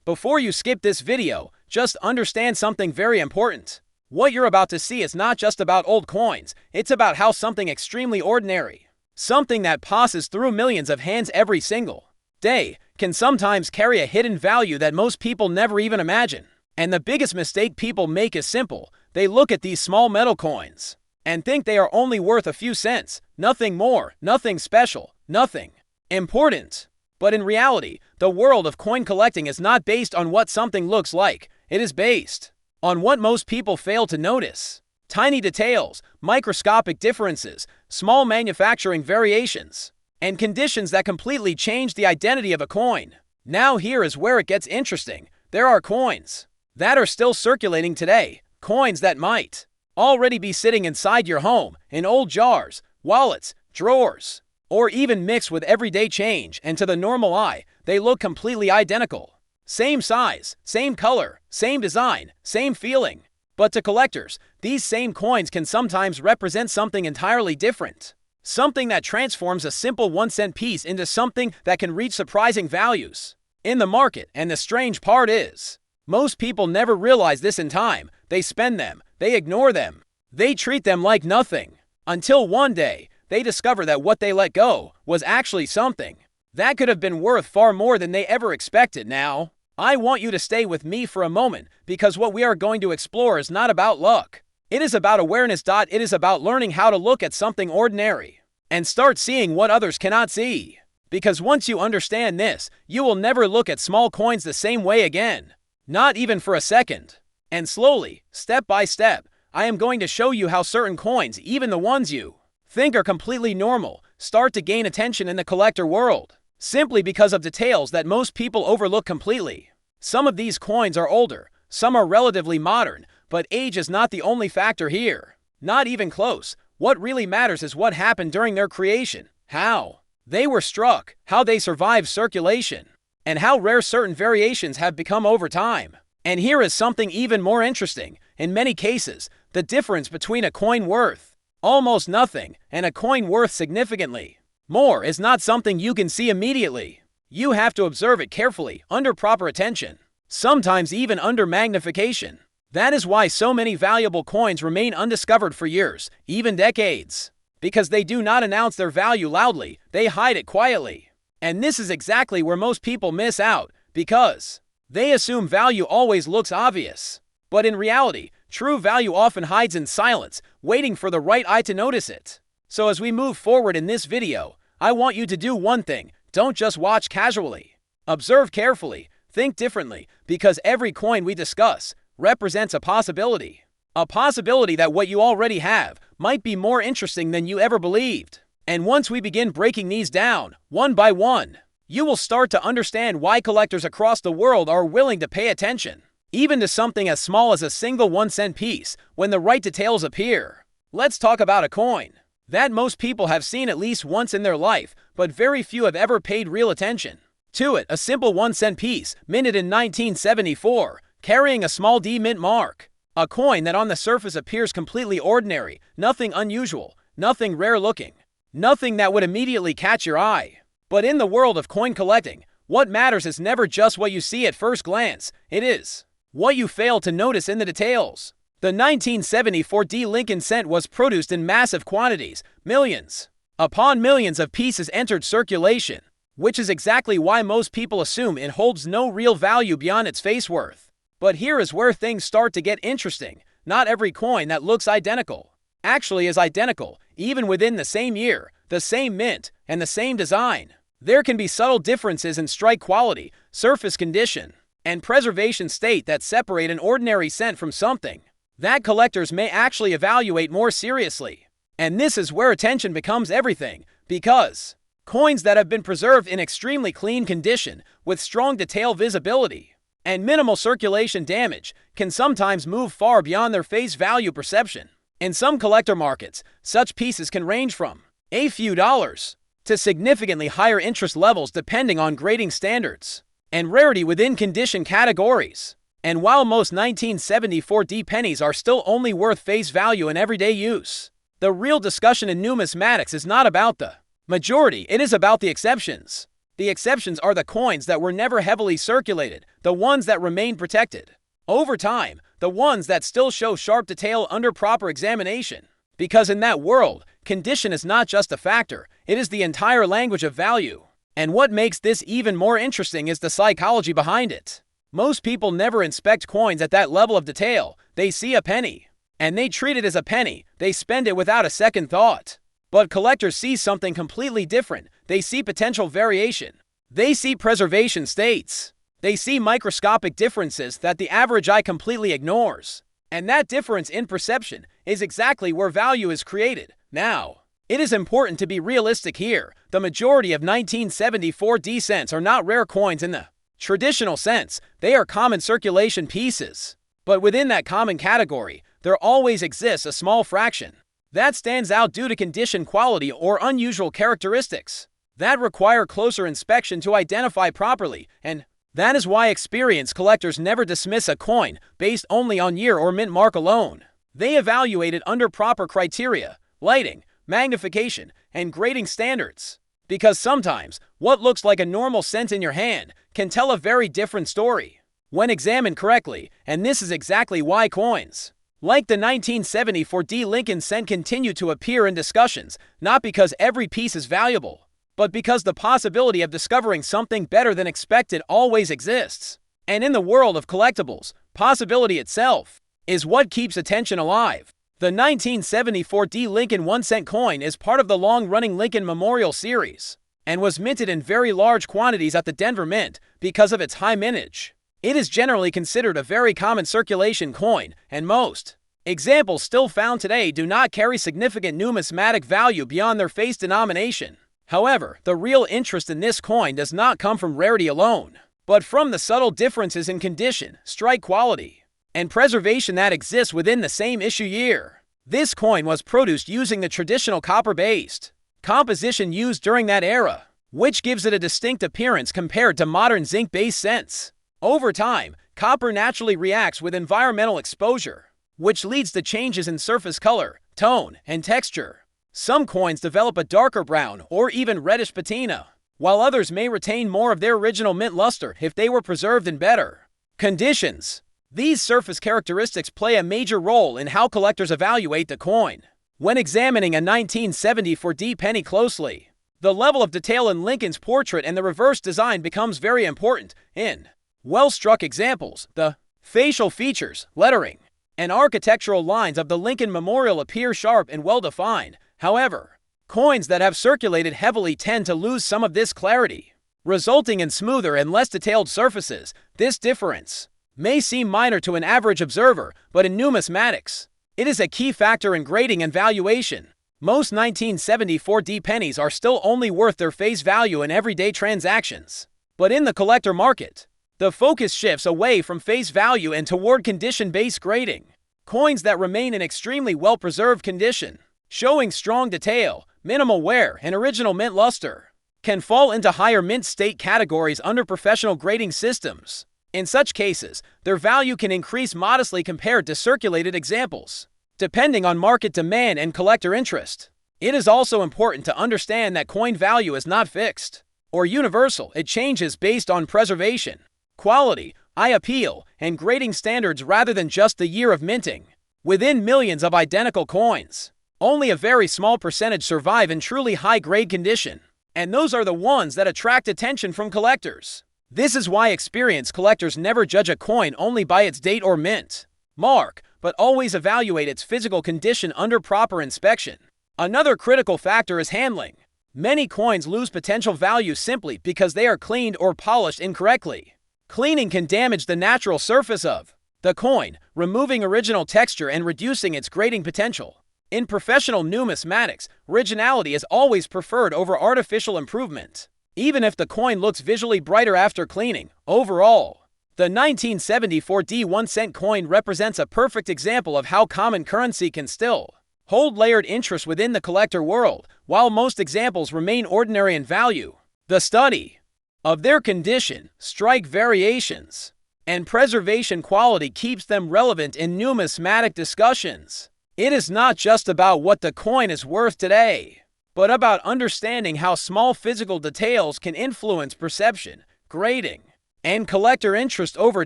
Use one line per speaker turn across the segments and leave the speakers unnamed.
Before you skip this video, just understand something very important. What you're about to see is not just about old coins, it's about how something extremely ordinary, something that passes through millions of hands every single day, can sometimes carry a hidden value that most people never even imagine. And the biggest mistake people make is simple. They look at these small metal coins and think they are only worth a few cents, nothing more, nothing special, nothing important. But in reality, the world of coin collecting is not based on what something looks like. It is based on what most people fail to notice. Tiny details, microscopic differences, small manufacturing variations, and conditions that completely change the identity of a coin. Now here is where it gets interesting. There are coins that are still circulating today, coins that might already be sitting inside your home, in old jars, wallets, drawers, or even mixed with everyday change, and to the normal eye, they look completely identical. Same size, same color, same design, same feeling. But to collectors, these same coins can sometimes represent something entirely different. Something that transforms a simple 1-cent piece into something that can reach surprising values in the market. And the strange part is, most people never realize this in time. They spend them, they ignore them, they treat them like nothing. Until one day, they discover that what they let go was actually something that could have been worth far more than they ever expected. Now, I want you to stay with me for a moment, because what we are going to explore is not about luck. It is about awareness. It is about learning how to look at something ordinary and start seeing what others cannot see. Because once you understand this, you will never look at small coins the same way again. Not even for a second. And slowly, step by step, I am going to show you how certain coins, even the ones you think are completely normal, start to gain attention in the collector world, simply because of details that most people overlook completely. Some of these coins are older, some are relatively modern, but age is not the only factor here. Not even close. What really matters is what happened during their creation, how they were struck, how they survived circulation, and how rare certain variations have become over time. And here is something even more interesting. In many cases, the difference between a coin worth almost nothing and a coin worth significantly more is not something you can see immediately. You have to observe it carefully, under proper attention, sometimes even under magnification. That is why so many valuable coins remain undiscovered for years, even decades. Because they do not announce their value loudly, they hide it quietly. And this is exactly where most people miss out, because they assume value always looks obvious. But in reality, true value often hides in silence, waiting for the right eye to notice it. So as we move forward in this video, I want you to do one thing. Don't just watch casually. Observe carefully, think differently, because every coin we discuss represents a possibility. A possibility that what you already have might be more interesting than you ever believed. And once we begin breaking these down, one by one, you will start to understand why collectors across the world are willing to pay attention, even to something as small as a single 1-cent piece, when the right details appear. Let's talk about a coin that most people have seen at least once in their life, but very few have ever paid real attention to it. A simple 1-cent piece, minted in 1974, carrying a small D mint mark. A coin that on the surface appears completely ordinary, nothing unusual, nothing rare looking, nothing that would immediately catch your eye. But in the world of coin collecting, what matters is never just what you see at first glance. It is what you fail to notice in the details. The 1974 D Lincoln cent was produced in massive quantities, millions upon millions of pieces entered circulation, which is exactly why most people assume it holds no real value beyond its face worth. But here is where things start to get interesting. Not every coin that looks identical actually is identical, even within the same year, the same mint, and the same design. There can be subtle differences in strike quality, surface condition, and preservation state that separate an ordinary cent from something that collectors may actually evaluate more seriously. And this is where attention becomes everything, because coins that have been preserved in extremely clean condition, with strong detail visibility, and minimal circulation damage, can sometimes move far beyond their face value perception. In some collector markets, such pieces can range from a few dollars to significantly higher interest levels depending on grading standards and rarity within condition categories. And while most 1974 D pennies are still only worth face value in everyday use, the real discussion in numismatics is not about the majority, it is about the exceptions. The exceptions are the coins that were never heavily circulated, the ones that remain protected over time, the ones that still show sharp detail under proper examination. Because in that world, condition is not just a factor, it is the entire language of value. And what makes this even more interesting is the psychology behind it. Most people never inspect coins at that level of detail. They see a penny, and they treat it as a penny. They spend it without a second thought. But collectors see something completely different. They see potential variation. They see preservation states. They see microscopic differences that the average eye completely ignores. And that difference in perception is exactly where value is created. Now, it is important to be realistic here. The majority of 1974 D cents are not rare coins in the traditional sense. They are common circulation pieces. But within that common category, there always exists a small fraction that stands out due to condition, quality, or unusual characteristics that require closer inspection to identify properly. And that is why experienced collectors never dismiss a coin based only on year or mint mark alone. They evaluate it under proper criteria, lighting, magnification, and grading standards. Because sometimes, what looks like a normal cent in your hand can tell a very different story when examined correctly, and this is exactly why coins like the 1974 D Lincoln cent continue to appear in discussions, not because every piece is valuable, but because the possibility of discovering something better than expected always exists. And in the world of collectibles, possibility itself is what keeps attention alive. The 1974 D Lincoln 1-cent coin is part of the long-running Lincoln Memorial series and was minted in very large quantities at the Denver Mint because of its high mintage. It is generally considered a very common circulation coin, and most examples still found today do not carry significant numismatic value beyond their face denomination. However, the real interest in this coin does not come from rarity alone, but from the subtle differences in condition, strike quality, and preservation that exists within the same issue year. This coin was produced using the traditional copper-based composition used during that era, which gives it a distinct appearance compared to modern zinc-based cents. Over time, copper naturally reacts with environmental exposure, which leads to changes in surface color, tone, and texture. Some coins develop a darker brown or even reddish patina, while others may retain more of their original mint luster if they were preserved in better conditions. These surface characteristics play a major role in how collectors evaluate the coin. When examining a 1974 D penny closely, the level of detail in Lincoln's portrait and the reverse design becomes very important. In well-struck examples, the facial features, lettering, and architectural lines of the Lincoln Memorial appear sharp and well-defined. However, coins that have circulated heavily tend to lose some of this clarity, resulting in smoother and less detailed surfaces. This difference may seem minor to an average observer, but in numismatics, it is a key factor in grading and valuation. Most 1974 D pennies are still only worth their face value in everyday transactions. But in the collector market, the focus shifts away from face value and toward condition-based grading. Coins that remain in extremely well-preserved condition, showing strong detail, minimal wear, and original mint luster, can fall into higher mint state categories under professional grading systems. In such cases, their value can increase modestly compared to circulated examples, depending on market demand and collector interest. It is also important to understand that coin value is not fixed or universal. It changes based on preservation, quality, eye appeal, and grading standards rather than just the year of minting. Within millions of identical coins, only a very small percentage survive in truly high-grade condition, and those are the ones that attract attention from collectors. This is why experienced collectors never judge a coin only by its date or mint mark, but always evaluate its physical condition under proper inspection. Another critical factor is handling. Many coins lose potential value simply because they are cleaned or polished incorrectly. Cleaning can damage the natural surface of the coin, removing original texture and reducing its grading potential. In professional numismatics, originality is always preferred over artificial improvement, even if the coin looks visually brighter after cleaning. Overall, the 1974 D 1-cent coin represents a perfect example of how common currency can still hold layered interest within the collector world, while most examples remain ordinary in value. The study of their condition, strike variations, and preservation quality keeps them relevant in numismatic discussions. It is not just about what the coin is worth today, but about understanding how small physical details can influence perception, grading, and collector interest over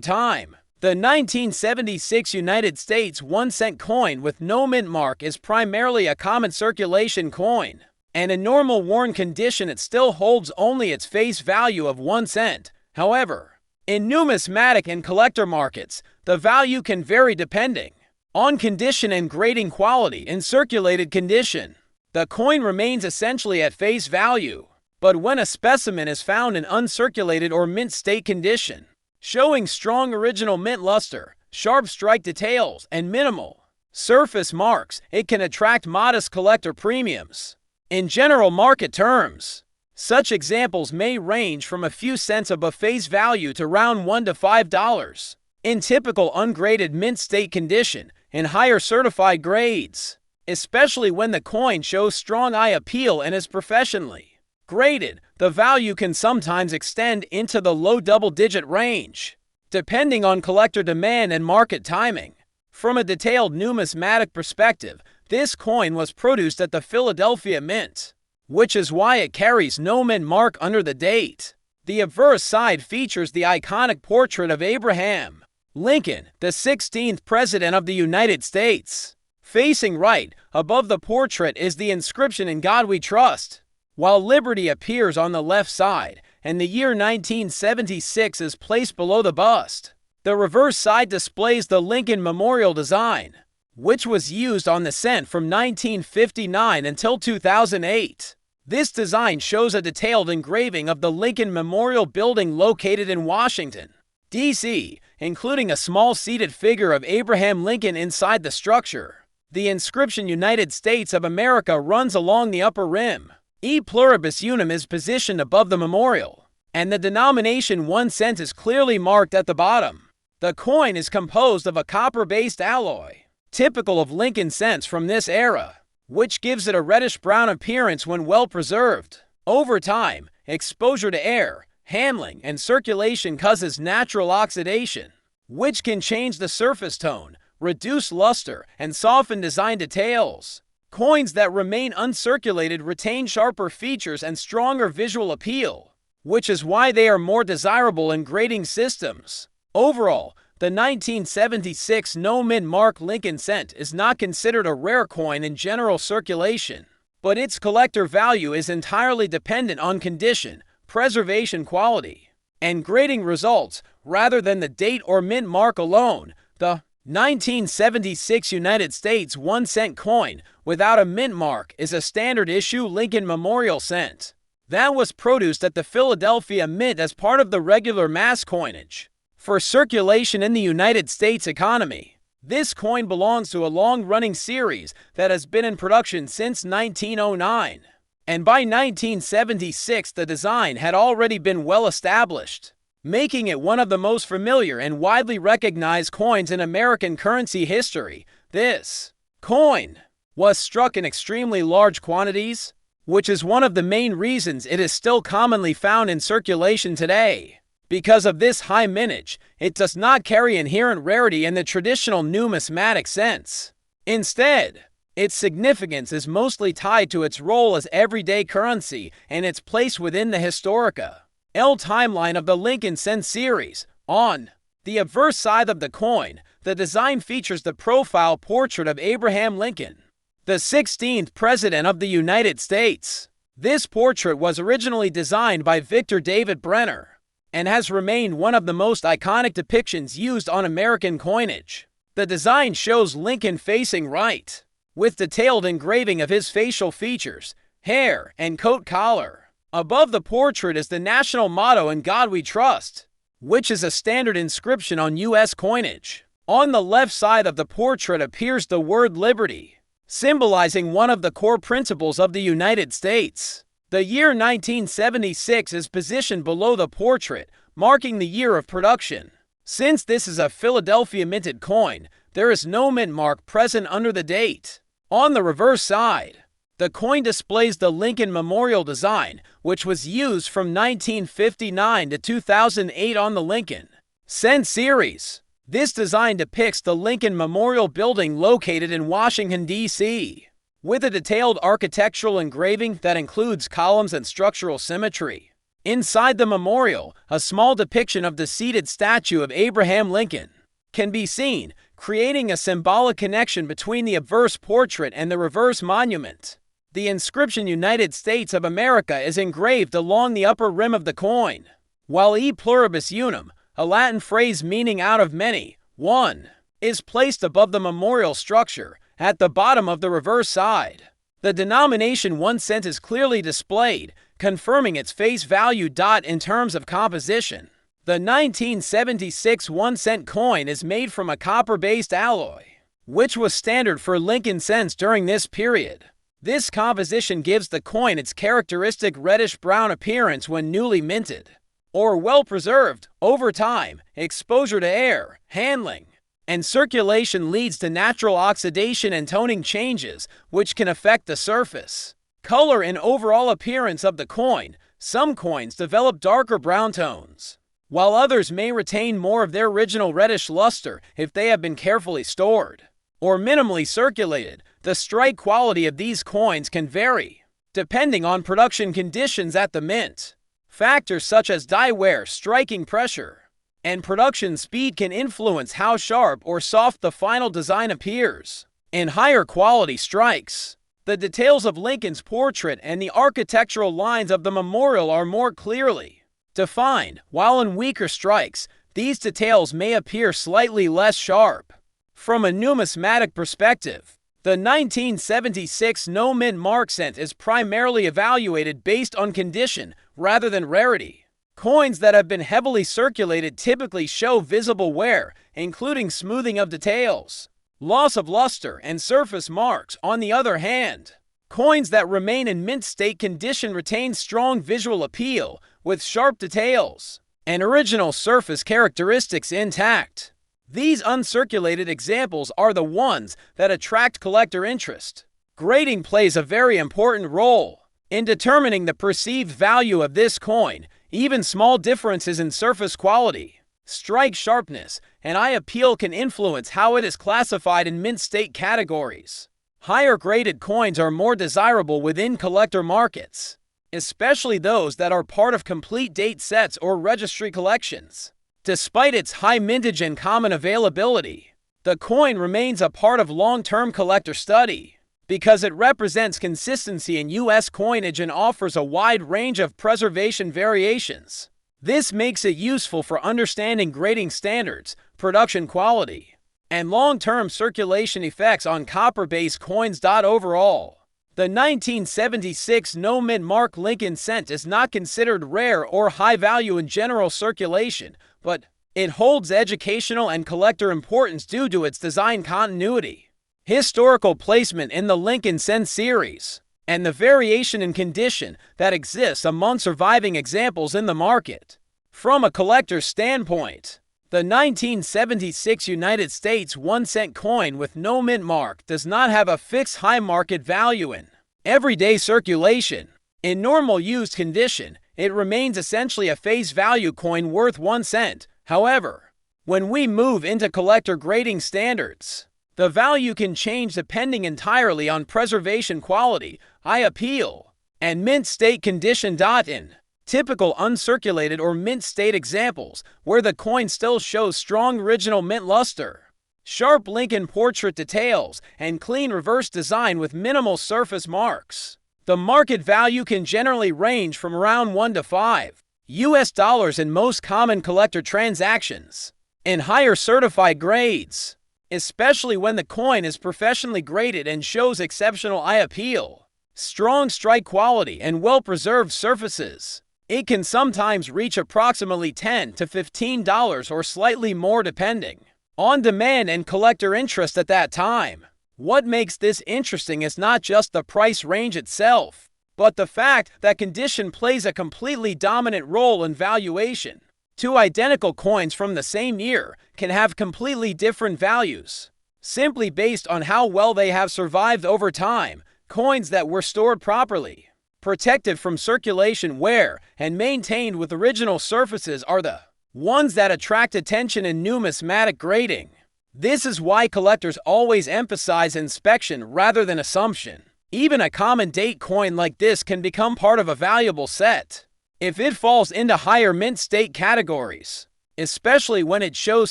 time. The 1976 United States 1-cent coin with no mint mark is primarily a common circulation coin, and in normal worn condition it still holds only its face value of 1 cent. However, in numismatic and collector markets, the value can vary depending on condition and grading quality. In circulated condition, the coin remains essentially at face value, but when a specimen is found in uncirculated or mint state condition, showing strong original mint luster, sharp strike details, and minimal surface marks, it can attract modest collector premiums. In general market terms, such examples may range from a few cents above face value to around $1 to $5 in typical ungraded mint state condition and higher certified grades, especially when the coin shows strong eye appeal and is professionally graded. The value can sometimes extend into the low double-digit range, depending on collector demand and market timing. From a detailed numismatic perspective, this coin was produced at the Philadelphia Mint, which is why it carries no mint mark under the date. The obverse side features the iconic portrait of Abraham Lincoln, the 16th President of the United States. Facing right, above the portrait is the inscription "In God We Trust," while Liberty appears on the left side, and the year 1976 is placed below the bust. The reverse side displays the Lincoln Memorial design, which was used on the cent from 1959 until 2008. This design shows a detailed engraving of the Lincoln Memorial Building located in Washington, D.C., including a small seated figure of Abraham Lincoln inside the structure. The inscription "United States of America" runs along the upper rim. E pluribus unum is positioned above the memorial, and the denomination 1 cent is clearly marked at the bottom. The coin is composed of a copper-based alloy, typical of Lincoln cents from this era, which gives it a reddish-brown appearance when well preserved. Over time, exposure to air, handling, and circulation causes natural oxidation, which can change the surface tone, reduce luster, and soften design details. Coins that remain uncirculated retain sharper features and stronger visual appeal, which is why they are more desirable in grading systems. Overall, the 1976 no mint mark Lincoln cent is not considered a rare coin in general circulation, but its collector value is entirely dependent on condition, preservation quality, and grading results rather than the date or mint mark alone. The 1976 United States 1 cent coin without a mint mark is a standard issue Lincoln Memorial cent that was produced at the Philadelphia Mint as part of the regular mass coinage for circulation in the United States economy. This coin belongs to a long-running series that has been in production since 1909, and by 1976 the design had already been well established, making it one of the most familiar and widely recognized coins in American currency history. This coin was struck in extremely large quantities, which is one of the main reasons it is still commonly found in circulation today. Because of this high mintage, it does not carry inherent rarity in the traditional numismatic sense. Instead, its significance is mostly tied to its role as everyday currency and its place within the Historica L timeline of the Lincoln cent series. On the obverse side of the coin, the design features the profile portrait of Abraham Lincoln, the 16th President of the United States. This portrait was originally designed by Victor David Brenner and has remained one of the most iconic depictions used on American coinage. The design shows Lincoln facing right, with detailed engraving of his facial features, hair, and coat collar. Above the portrait is the national motto "In God We Trust," which is a standard inscription on U.S. coinage. On the left side of the portrait appears the word "Liberty," symbolizing one of the core principles of the United States. The year 1976 is positioned below the portrait, marking the year of production. Since this is a Philadelphia minted coin, there is no mint mark present under the date. On the reverse side, the coin displays the Lincoln Memorial design, which was used from 1959 to 2008 on the Lincoln cent series. This design depicts the Lincoln Memorial Building located in Washington, D.C. with a detailed architectural engraving that includes columns and structural symmetry. Inside the memorial, a small depiction of the seated statue of Abraham Lincoln can be seen, creating a symbolic connection between the obverse portrait and the reverse monument. The inscription United States of America is engraved along the upper rim of the coin, while E pluribus unum, a Latin phrase meaning out of many, one, is placed above the memorial structure at the bottom of the reverse side. The denomination 1 cent is clearly displayed, confirming its face value. In terms of composition, the 1976 1 cent coin is made from a copper-based alloy, which was standard for Lincoln cents during this period. This composition gives the coin its characteristic reddish-brown appearance when newly minted, or well-preserved. Over time, exposure to air, handling, and circulation leads to natural oxidation and toning changes, which can affect the surface, color, and overall appearance of the coin. Some coins develop darker brown tones, while others may retain more of their original reddish luster if they have been carefully stored or minimally circulated. The strike quality of these coins can vary, depending on production conditions at the mint. Factors such as die wear, striking pressure, and production speed can influence how sharp or soft the final design appears. In higher quality strikes, the details of Lincoln's portrait and the architectural lines of the memorial are more clearly defined, while in weaker strikes, these details may appear slightly less sharp. From a numismatic perspective, the 1976 no-mint mark cent is primarily evaluated based on condition rather than rarity. Coins that have been heavily circulated typically show visible wear, including smoothing of details, loss of luster, and surface marks. On the other hand, coins that remain in mint state condition retain strong visual appeal, with sharp details and original surface characteristics intact. These uncirculated examples are the ones that attract collector interest. Grading plays a very important role in determining the perceived value of this coin. Even small differences in surface quality, strike sharpness, and eye appeal can influence how it is classified in mint state categories. Higher graded coins are more desirable within collector markets, especially those that are part of complete date sets or registry collections. Despite its high mintage and common availability, the coin remains a part of long-term collector study because it represents consistency in U.S. coinage and offers a wide range of preservation variations. This makes it useful for understanding grading standards, production quality, and long-term circulation effects on copper-based coins. Overall, the 1976 no-mint mark Lincoln cent is not considered rare or high value in general circulation, but it holds educational and collector importance due to its design continuity, historical placement in the Lincoln cent series, and the variation in condition that exists among surviving examples in the market. From a collector's standpoint, the 1976 United States 1 cent coin with no mint mark does not have a fixed high market value in everyday circulation. In normal used condition, it remains essentially a face value coin worth 1 cent. However, when we move into collector grading standards, the value can change depending entirely on preservation quality, eye appeal, and mint state condition. In typical uncirculated or mint state examples, where the coin still shows strong original mint luster, sharp Lincoln portrait details, and clean reverse design with minimal surface marks, the market value can generally range from around $1 to $5 in most common collector transactions. In higher certified grades, especially when the coin is professionally graded and shows exceptional eye appeal, strong strike quality, and well-preserved surfaces, it can sometimes reach approximately $10 to $15 or slightly more depending on demand and collector interest at that time. What makes this interesting is not just the price range itself, but the fact that condition plays a completely dominant role in valuation. Two identical coins from the same year can have completely different values, simply based on how well they have survived over time. Coins that were stored properly, protected from circulation wear, and maintained with original surfaces are the ones that attract attention in numismatic grading. This is why collectors always emphasize inspection rather than assumption. Even a common date coin like this can become part of a valuable set if it falls into higher mint state categories, especially when it shows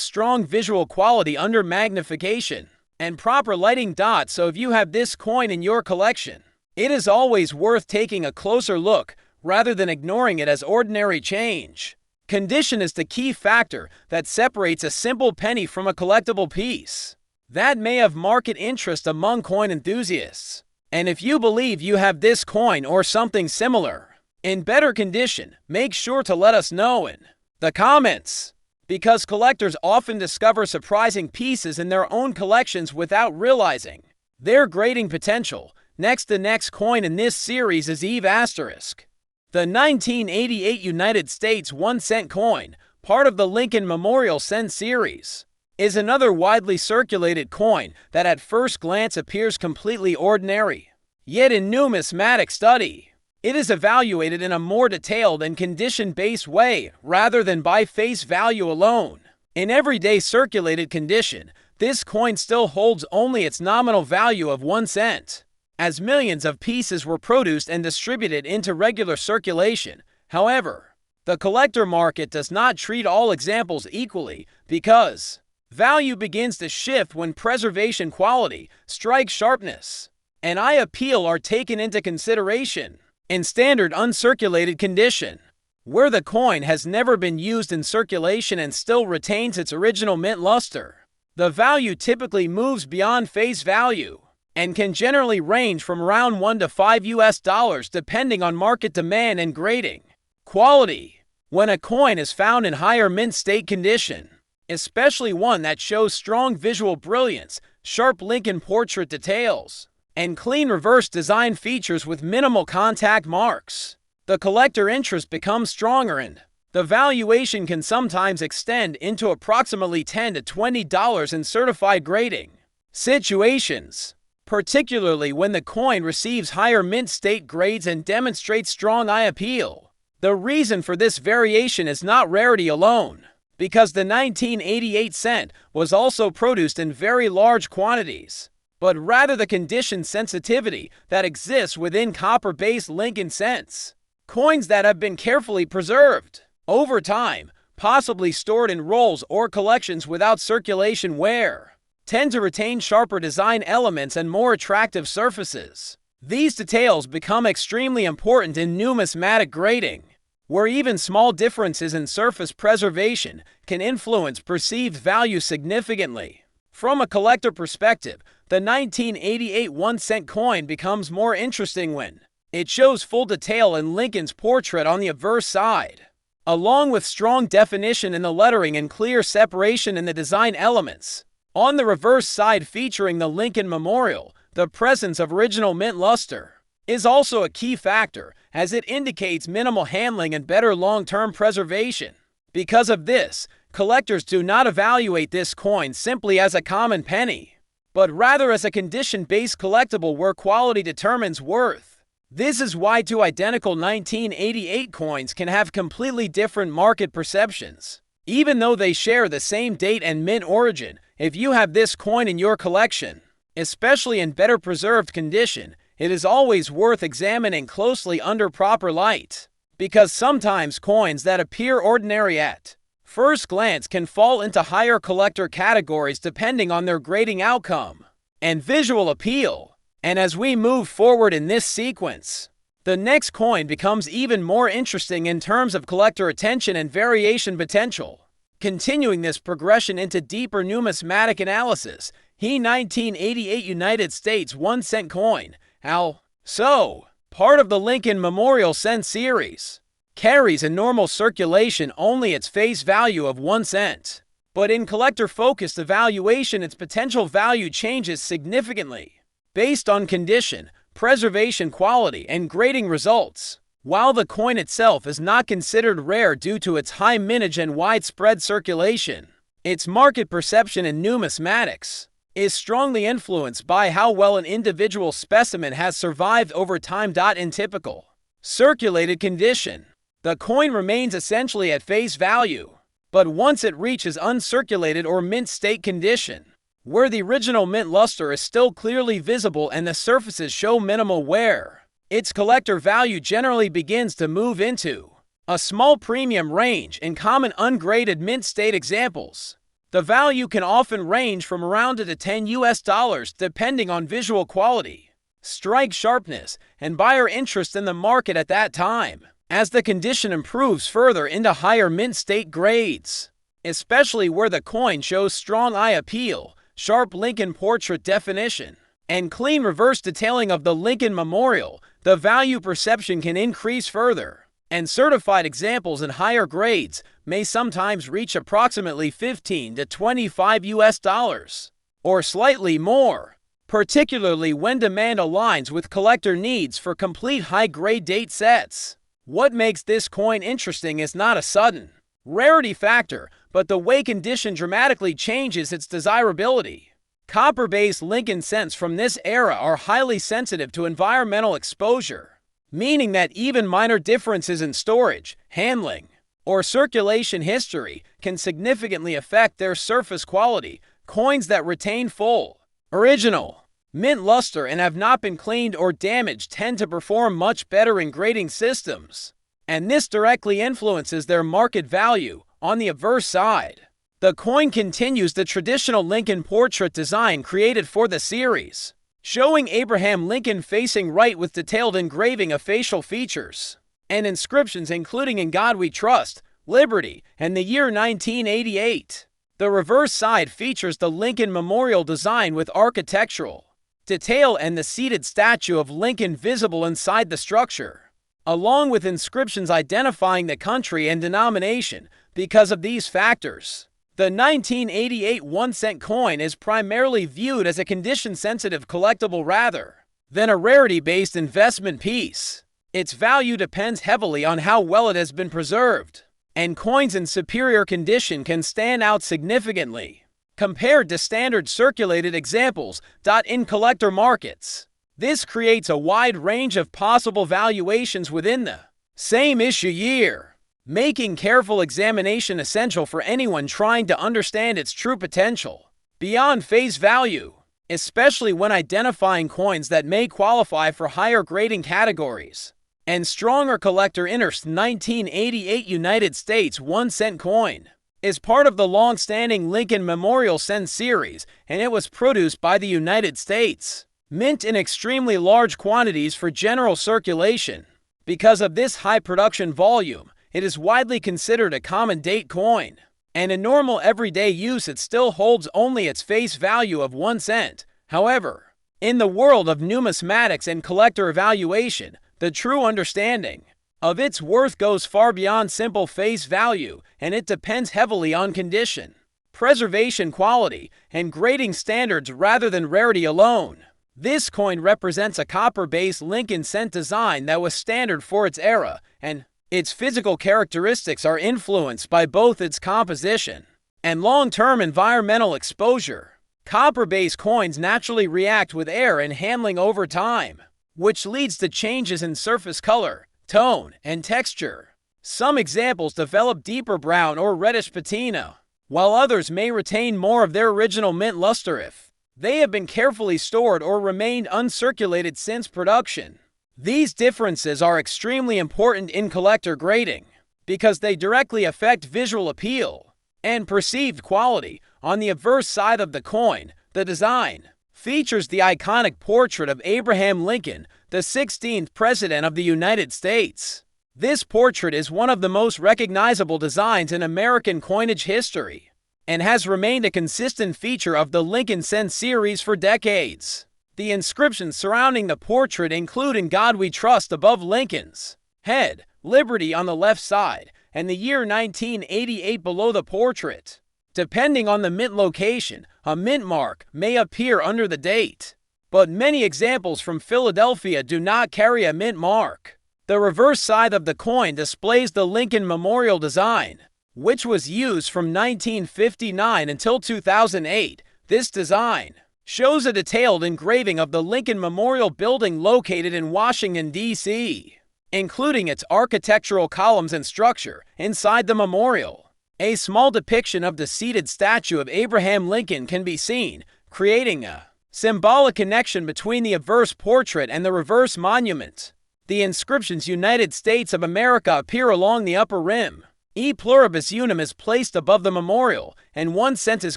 strong visual quality under magnification and proper lighting dots. So if you have this coin in your collection, it is always worth taking a closer look rather than ignoring it as ordinary change. Condition is the key factor that separates a simple penny from a collectible piece that may have market interest among coin enthusiasts. And if you believe you have this coin or something similar in better condition, make sure to let us know in the comments, because collectors often discover surprising pieces in their own collections without realizing their grading potential. The next coin in this series is Eve Asterisk. The 1988 United States 1-cent coin, part of the Lincoln Memorial Cent series, is another widely circulated coin that at first glance appears completely ordinary. Yet in numismatic study, it is evaluated in a more detailed and condition-based way rather than by face value alone. In everyday circulated condition, this coin still holds only its nominal value of 1 cent, as millions of pieces were produced and distributed into regular circulation. However, the collector market does not treat all examples equally because value begins to shift when preservation quality, strike sharpness, and eye appeal are taken into consideration. In standard uncirculated condition, where the coin has never been used in circulation and still retains its original mint luster, the value typically moves beyond face value and can generally range from around $1 to $5 depending on market demand and grading quality. When a coin is found in higher mint state condition, especially one that shows strong visual brilliance, sharp Lincoln portrait details, and clean reverse design features with minimal contact marks, the collector interest becomes stronger and the valuation can sometimes extend into approximately $10 to $20 in certified grading situations, particularly when the coin receives higher mint state grades and demonstrates strong eye appeal. The reason for this variation is not rarity alone, because the 1988 cent was also produced in very large quantities, but rather the condition sensitivity that exists within copper-based Lincoln cents. Coins that have been carefully preserved over time, possibly stored in rolls or collections without circulation wear, tend to retain sharper design elements and more attractive surfaces. These details become extremely important in numismatic grading, where even small differences in surface preservation can influence perceived value significantly. From a collector perspective, the 1988 1-cent coin becomes more interesting when it shows full detail in Lincoln's portrait on the obverse side, along with strong definition in the lettering and clear separation in the design elements. On the reverse side, featuring the Lincoln Memorial, the presence of original mint luster is also a key factor, as it indicates minimal handling and better long-term preservation. Because of this, collectors do not evaluate this coin simply as a common penny, but rather as a condition-based collectible where quality determines worth. This is why two identical 1988 coins can have completely different market perceptions, even though they share the same date and mint origin. If you have this coin in your collection, especially in better preserved condition, it is always worth examining closely under proper light, because sometimes coins that appear ordinary at first glance can fall into higher collector categories depending on their grading outcome and visual appeal. And as we move forward in this sequence, the next coin becomes even more interesting in terms of collector attention and variation potential. Continuing this progression into deeper numismatic analysis, the 1988 United States 1-cent coin, part of the Lincoln Memorial Cent series, carries in normal circulation only its face value of 1 cent. But in collector-focused evaluation, its potential value changes significantly based on condition, preservation quality, and grading results. While the coin itself is not considered rare due to its high mintage and widespread circulation, its market perception in numismatics is strongly influenced by how well an individual specimen has survived over time. In typical circulated condition, the coin remains essentially at face value, but once it reaches uncirculated or mint state condition, where the original mint luster is still clearly visible and the surfaces show minimal wear. Its collector value generally begins to move into a small premium range in common ungraded mint state examples. The value can often range from around to $10 depending on visual quality, strike sharpness, and buyer interest in the market at that time, as the condition improves further into higher mint state grades, especially where the coin shows strong eye appeal, sharp Lincoln portrait definition, and clean reverse detailing of the Lincoln Memorial. The value perception can increase further, and certified examples in higher grades may sometimes reach approximately $15 to $25 or slightly more, particularly when demand aligns with collector needs for complete high-grade date sets. What makes this coin interesting is not a sudden rarity factor, but the way condition dramatically changes its desirability. Copper-based Lincoln cents from this era are highly sensitive to environmental exposure, meaning that even minor differences in storage, handling, or circulation history can significantly affect their surface quality. Coins that retain full, original, mint luster and have not been cleaned or damaged tend to perform much better in grading systems, and this directly influences their market value. On the obverse side, the coin continues the traditional Lincoln portrait design created for the series, showing Abraham Lincoln facing right with detailed engraving of facial features and inscriptions including "In God We Trust," "Liberty," and the year 1988. The reverse side features the Lincoln Memorial design with architectural detail and the seated statue of Lincoln visible inside the structure, along with inscriptions identifying the country and denomination. Because of these factors, the 1988 1-cent coin is primarily viewed as a condition-sensitive collectible rather than a rarity-based investment piece. Its value depends heavily on how well it has been preserved, and coins in superior condition can stand out significantly compared to standard circulated examples. In collector markets, this creates a wide range of possible valuations within the same issue year, making careful examination essential for anyone trying to understand its true potential beyond face value, especially when identifying coins that may qualify for higher grading categories and stronger collector interest. 1988 United States 1-cent coin is part of the long-standing Lincoln Memorial Cent series, and it was produced by the United States Mint in extremely large quantities for general circulation. Because of this high production volume, it is widely considered a common date coin, and in normal everyday use it still holds only its face value of 1 cent. However, in the world of numismatics and collector evaluation, the true understanding of its worth goes far beyond simple face value, and it depends heavily on condition, preservation quality, and grading standards rather than rarity alone. This coin represents a copper-based Lincoln cent design that was standard for its era, and its physical characteristics are influenced by both its composition and long-term environmental exposure. Copper-based coins naturally react with air and handling over time, which leads to changes in surface color, tone, and texture. Some examples develop deeper brown or reddish patina, while others may retain more of their original mint luster if they have been carefully stored or remained uncirculated since production. These differences are extremely important in collector grading because they directly affect visual appeal and perceived quality. On the obverse side of the coin, the design features the iconic portrait of Abraham Lincoln, the 16th President of the United States. This portrait is one of the most recognizable designs in American coinage history and has remained a consistent feature of the Lincoln Cent series for decades. The inscriptions surrounding the portrait include "In God We Trust" above Lincoln's head, "Liberty" on the left side, and the year 1988 below the portrait. Depending on the mint location, a mint mark may appear under the date, but many examples from Philadelphia do not carry a mint mark. The reverse side of the coin displays the Lincoln Memorial design, which was used from 1959 until 2008. This design shows a detailed engraving of the Lincoln Memorial Building located in Washington, D.C., including its architectural columns and structure inside the memorial. A small depiction of the seated statue of Abraham Lincoln can be seen, creating a symbolic connection between the obverse portrait and the reverse monument. The inscriptions United States of America appear along the upper rim. E pluribus unum is placed above the memorial, and 1 cent is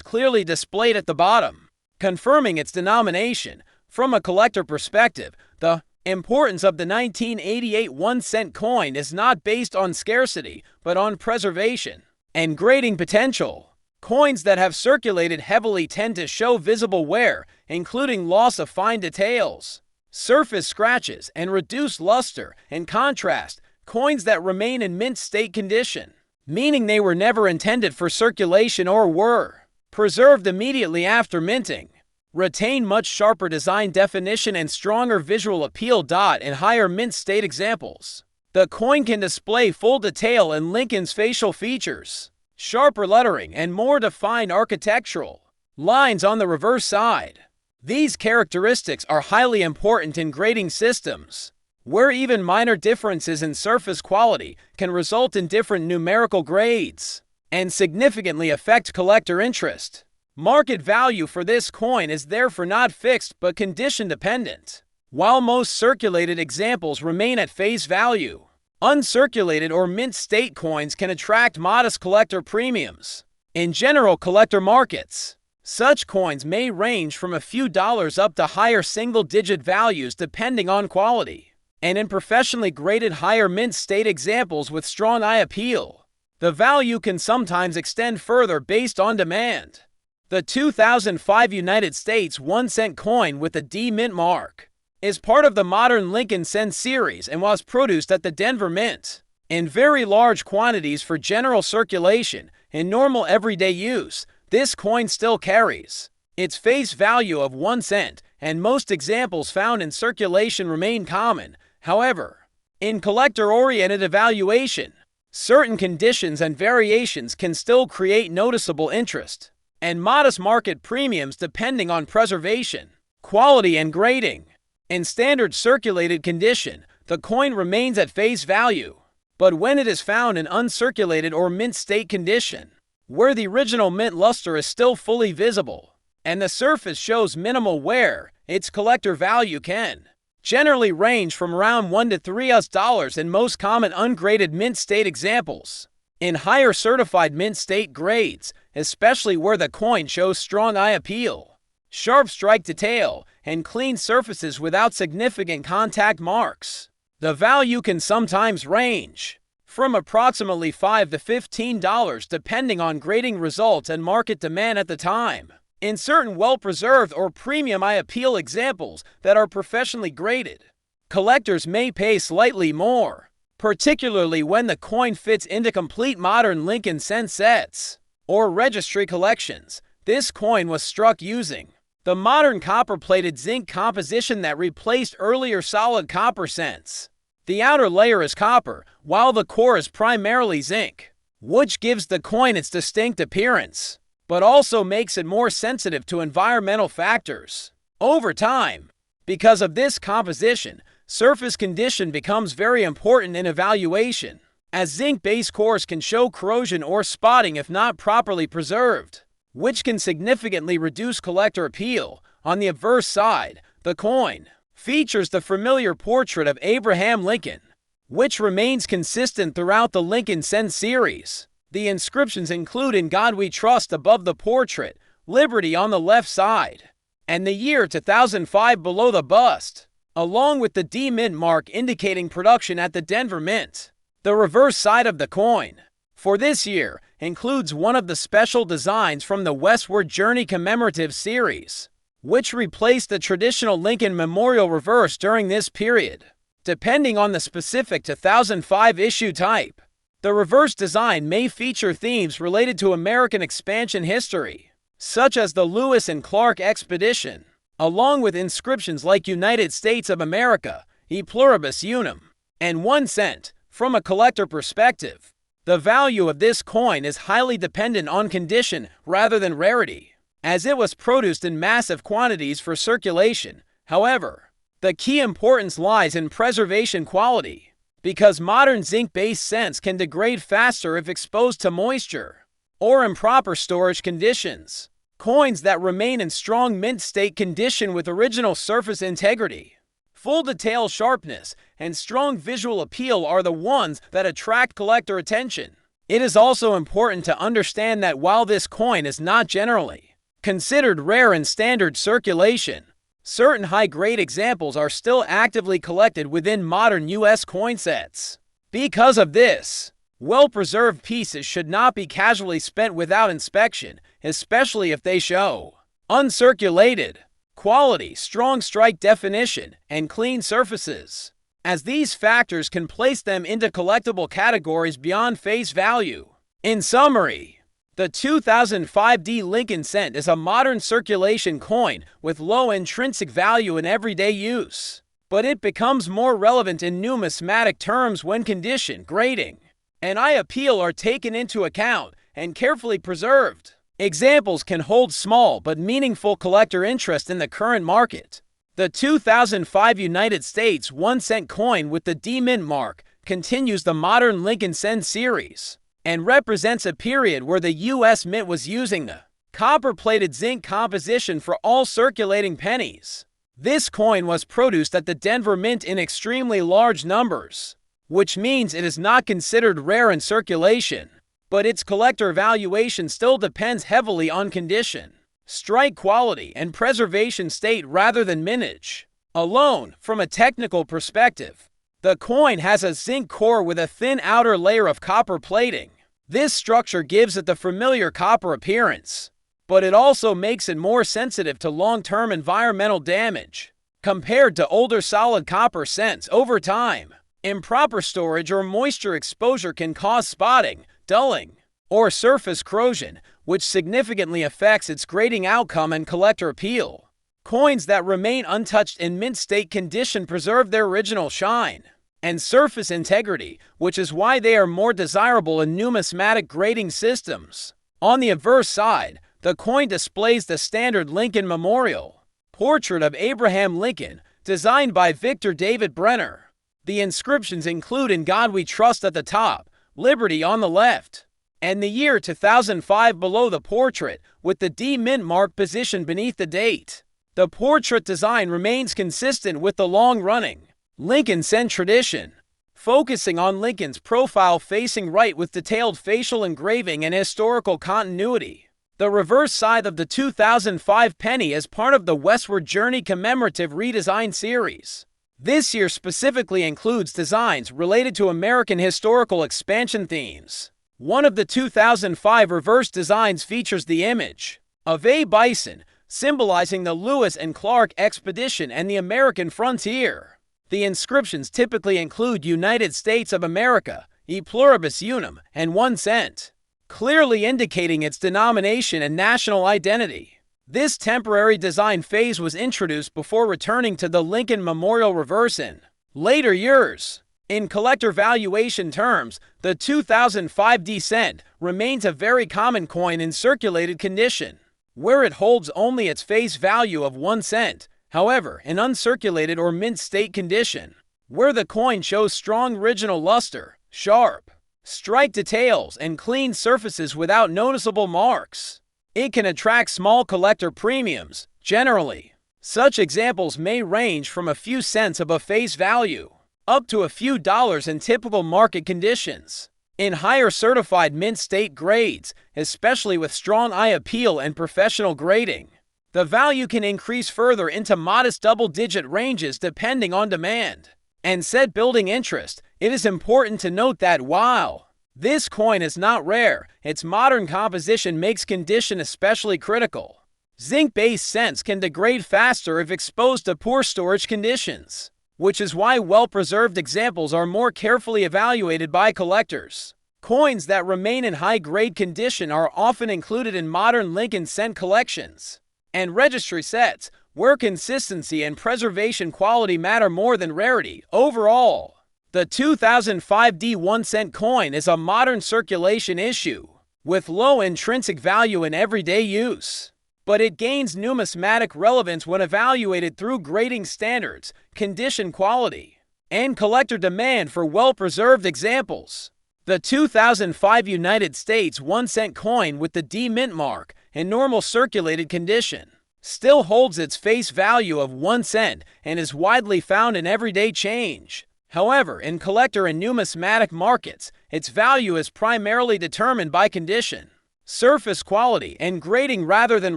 clearly displayed at the bottom, confirming its denomination. From a collector perspective, the importance of the 1988 1-cent coin is not based on scarcity, but on preservation and grading potential. Coins that have circulated heavily tend to show visible wear, including loss of fine details, surface scratches, and reduced luster. In contrast, coins that remain in mint state condition, meaning they were never intended for circulation or were preserved immediately after minting, retain much sharper design definition and stronger visual appeal. In higher mint state examples, the coin can display full detail in Lincoln's facial features, sharper lettering, and more defined architectural lines on the reverse side. These characteristics are highly important in grading systems, where even minor differences in surface quality can result in different numerical grades and significantly affect collector interest. Market value for this coin is therefore not fixed but condition dependent. While most circulated examples remain at face value, uncirculated or mint state coins can attract modest collector premiums. In general collector markets, such coins may range from a few dollars up to higher single-digit values depending on quality. And in professionally graded higher mint state examples with strong eye appeal, the value can sometimes extend further based on demand. The 2005 United States 1-cent coin with the D Mint mark is part of the modern Lincoln Cent series and was produced at the Denver Mint in very large quantities for general circulation. In normal everyday use, this coin still carries its face value of 1 cent, and most examples found in circulation remain common. However, in collector-oriented evaluation, certain conditions and variations can still create noticeable interest and modest market premiums depending on preservation, quality, and grading. In standard circulated condition, the coin remains at face value, but when it is found in uncirculated or mint state condition, where the original mint luster is still fully visible and the surface shows minimal wear, its collector value can generally range from around $1 to $3 in most common ungraded mint state examples. In higher certified mint state grades, especially where the coin shows strong eye appeal, sharp strike detail, and clean surfaces without significant contact marks, the value can sometimes range from approximately $5 to $15 depending on grading results and market demand at the time. In certain well-preserved or premium eye appeal examples that are professionally graded, collectors may pay slightly more, particularly when the coin fits into complete modern Lincoln Cent sets or registry collections. This coin was struck using the modern copper-plated zinc composition that replaced earlier solid copper cents. The outer layer is copper, while the core is primarily zinc, which gives the coin its distinct appearance, but also makes it more sensitive to environmental factors. Over time, because of this composition, surface condition becomes very important in evaluation, as zinc-based cores can show corrosion or spotting if not properly preserved, which can significantly reduce collector appeal. On the obverse side, the coin features the familiar portrait of Abraham Lincoln, which remains consistent throughout the Lincoln Cent series. The inscriptions include "In God We Trust" above the portrait, "Liberty" on the left side, and the year 2005 below the bust, along with the D Mint mark indicating production at the Denver Mint. The reverse side of the coin for this year includes one of the special designs from the Westward Journey commemorative series, which replaced the traditional Lincoln Memorial reverse during this period. Depending on the specific 2005 issue type, the reverse design may feature themes related to American expansion history, such as the Lewis and Clark expedition, along with inscriptions like "United States of America," "E pluribus unum," and 1 cent. From a collector perspective, the value of this coin is highly dependent on condition rather than rarity, as it was produced in massive quantities for circulation. However, the key importance lies in preservation quality, because modern zinc-based cents can degrade faster if exposed to moisture. or improper storage conditions. Coins that remain in strong mint state condition with original surface integrity, full detail sharpness, and strong visual appeal are the ones that attract collector attention. It is also important to understand that while this coin is not generally considered rare in standard circulation, certain high-grade examples are still actively collected within modern U.S. coin sets. Because of this, well-preserved pieces should not be casually spent without inspection, especially if they show uncirculated quality, strong strike definition, and clean surfaces, as these factors can place them into collectible categories beyond face value. In summary, the 2005 Lincoln cent is a modern circulation coin with low intrinsic value in everyday use, but it becomes more relevant in numismatic terms when condition, grading, and eye appeal are taken into account and carefully preserved. Examples can hold small but meaningful collector interest in the current market. The 2005 United States 1-cent coin with the D Mint mark continues the modern Lincoln cent series and represents a period where the U.S. Mint was using the copper-plated zinc composition for all circulating pennies. This coin was produced at the Denver Mint in extremely large numbers, which means it is not considered rare in circulation, but its collector valuation still depends heavily on condition, strike quality, and preservation state rather than mintage alone. From a technical perspective, the coin has a zinc core with a thin outer layer of copper plating. This structure gives it the familiar copper appearance, but it also makes it more sensitive to long-term environmental damage compared to older solid copper cents. Over time, improper storage or moisture exposure can cause spotting, dulling, or surface corrosion, which significantly affects its grading outcome and collector appeal. Coins that remain untouched in mint state condition preserve their original shine and surface integrity, which is why they are more desirable in numismatic grading systems. On the adverse side, the coin displays the standard Lincoln Memorial portrait of Abraham Lincoln, designed by Victor David Brenner. The inscriptions include "In God We Trust" at the top, "Liberty" on the left, and the year 2005 below the portrait, with the D Mint mark positioned beneath the date. The portrait design remains consistent with the long-running Lincoln cent tradition, focusing on Lincoln's profile facing right with detailed facial engraving and historical continuity. The reverse side of the 2005 penny is part of the Westward Journey commemorative redesign series. This year specifically includes designs related to American historical expansion themes. One of the 2005 reverse designs features the image of a bison, symbolizing the Lewis and Clark expedition and the American frontier. The inscriptions typically include "United States of America," "E pluribus unum," and 1 cent, clearly indicating its denomination and national identity. This temporary design phase was introduced before returning to the Lincoln Memorial reverse in later years. In collector valuation terms, the 2005 D cent remains a very common coin in circulated condition, where it holds only its face value of 1 cent. However, in uncirculated or mint state condition, where the coin shows strong original luster, sharp strike details, and clean surfaces without noticeable marks, it can attract small collector premiums. Generally, such examples may range from a few cents above face value up to a few dollars in typical market conditions. In higher certified mint state grades, especially with strong eye appeal and professional grading, the value can increase further into modest double-digit ranges depending on demand and set building interest. It is important to note that while this coin is not rare, its modern composition makes condition especially critical. Zinc-based cents can degrade faster if exposed to poor storage conditions, which is why well-preserved examples are more carefully evaluated by collectors. Coins that remain in high-grade condition are often included in modern Lincoln cent collections and registry sets, where consistency and preservation quality matter more than rarity. Overall, the 2005 D 1-cent coin is a modern circulation issue with low intrinsic value in everyday use, but it gains numismatic relevance when evaluated through grading standards, condition quality, and collector demand for well-preserved examples. The 2005 United States 1-cent coin with the D mint mark in normal circulated condition still holds its face value of 1 cent and is widely found in everyday change. However, in collector and numismatic markets, its value is primarily determined by condition, surface quality, and grading rather than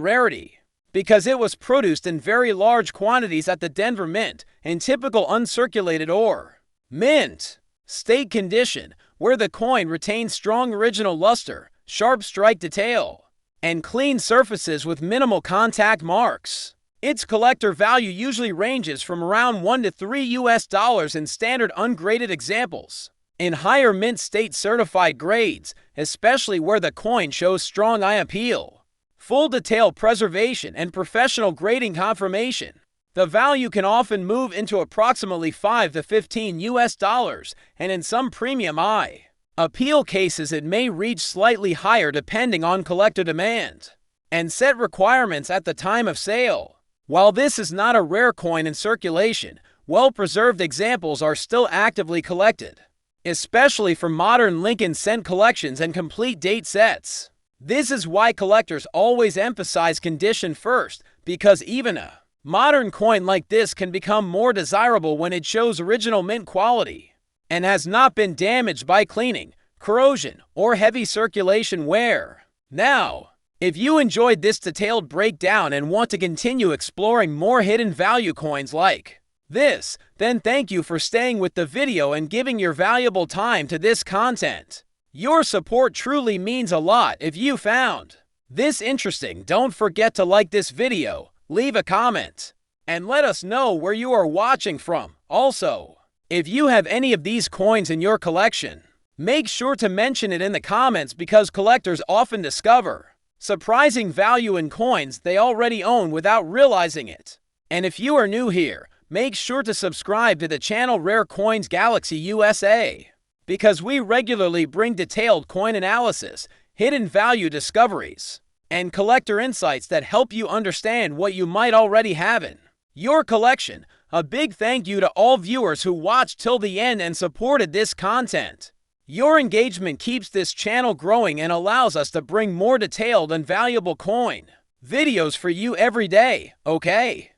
rarity, because it was produced in very large quantities at the Denver Mint in typical uncirculated or mint state condition, where the coin retains strong original luster, sharp strike detail, and clean surfaces with minimal contact marks. Its collector value usually ranges from around $1 to $3 in standard ungraded examples. In higher mint state certified grades, especially where the coin shows strong eye appeal, full detail preservation, and professional grading confirmation, the value can often move into approximately $5 to $15, and in some premium eye appeal cases it may reach slightly higher depending on collector demand and set requirements at the time of sale. While this is not a rare coin in circulation, well-preserved examples are still actively collected, especially for modern Lincoln cent collections and complete date sets. This is why collectors always emphasize condition first, because even a modern coin like this can become more desirable when it shows original mint quality and has not been damaged by cleaning, corrosion, or heavy circulation wear. Now, if you enjoyed this detailed breakdown and want to continue exploring more hidden value coins like this, then thank you for staying with the video and giving your valuable time to this content. Your support truly means a lot. If you found this interesting, don't forget to like this video, leave a comment, and let us know where you are watching from. Also, if you have any of these coins in your collection, make sure to mention it in the comments, because collectors often discover surprising value in coins they already own without realizing it. And if you are new here, make sure to subscribe to the channel Rare Coins Galaxy USA, because we regularly bring detailed coin analysis, hidden value discoveries, and collector insights that help you understand what you might already have in your collection. A big thank you to all viewers who watched till the end and supported this content. Your engagement keeps this channel growing and allows us to bring more detailed and valuable coin videos for you every day, okay?